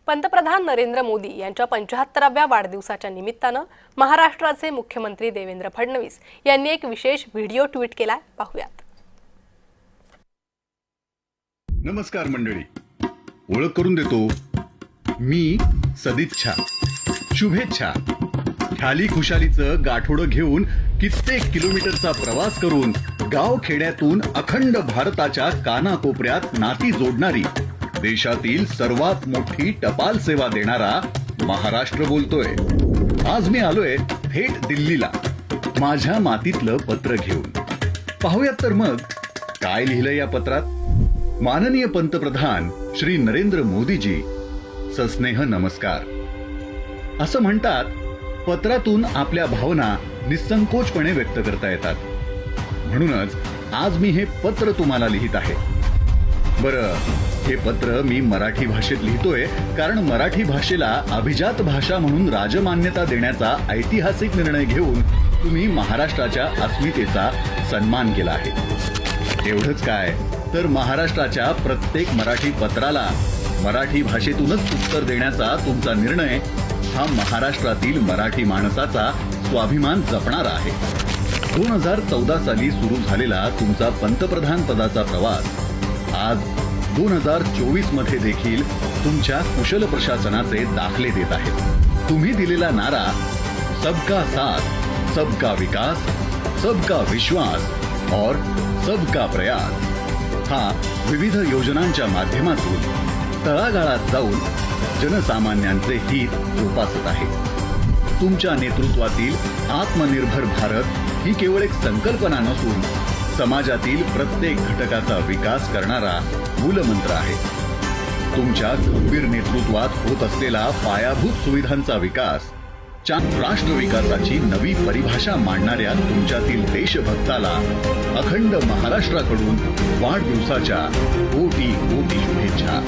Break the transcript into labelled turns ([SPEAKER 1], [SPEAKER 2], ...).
[SPEAKER 1] पंतप्रधान नरेंद्र मोदी यांच्या 75व्या वाढदिवसाच्या निमित्तानं महाराष्ट्राचे मुख्यमंत्री देवेंद्र फडणवीस यांनी एक विशेष व्हिडिओ ट्विट केलाय, पाहूयात।
[SPEAKER 2] नमस्कार मंडळी, ओळख करून देतो, मी सदिच्छा, शुभेच्छा, ख्याली खुशालीचं गाठोडं घेऊन कित्येक किलोमीटरचा प्रवास करून गाव खेड्यातून अखंड भारताच्या कानाकोपऱ्यात नाती जोडणारी देशातील सर्वात मोठी टपाल सेवा देणारा महाराष्ट्र बोलतोय। आज मी आलोय थेट दिल्लीला माझ्या मातीतलं पत्र घेऊन। पाहूयात तर मग काय लिहिलंय या पत्रात। माननीय पंतप्रधान श्री नरेंद्र मोदीजी, सस्नेह नमस्कार। असं म्हणतात, पत्रातून आपल्या भावना निसंकोचपणे व्यक्त करता येतात। म्हणूनच आज मी हे पत्र तुम्हाला लिहित आहे। बरं, हे पत्र मी मराठी भाषेत लिहितोय कारण मराठी भाषेला अभिजात भाषा म्हणून राजमान्यता देण्याचा ऐतिहासिक निर्णय घेऊन तुम्ही महाराष्ट्राच्या अस्मितेचा सन्मान केला आहे। एवढंच काय, तर महाराष्ट्राच्या प्रत्येक मराठी पत्राला मराठी भाषेतूनच उत्तर देण्याचा तुमचा निर्णय हा महाराष्ट्रातील मराठी माणसाचा स्वाभिमान जपणारा आहे। 2014 साली सुरू झालेला तुमचा पंतप्रधान पदाचा प्रवास आज 2024 मध्ये देखील तुमच्या कुशल प्रशासनाचे दाखले देत आहेत। तुम्ही दिलेला नारा सबका साथ, सबका विकास, सबका विश्वास और सबका प्रयास हा विविध योजनांच्या माध्यमातून तळागाळात जाऊन जनसामान्यांचे हित जोपासत आहे। तुमच्या नेतृत्वातील आत्मनिर्भर भारत ही केवळ एक संकल्पना नसून समाजातील प्रत्येक घटकाचा विकास करणारा मूलमंत्र आहे। तुमच्या गंभीर नेतृत्वात होत असलेला पायाभूत सुविधांचा विकास, राष्ट्र विकासाची नवी परिभाषा मांडणाऱ्या तुमच्यातील देशभक्ताला अखंड महाराष्ट्राकडून वाढदिवसाच्या कोटी कोटी शुभेच्छा।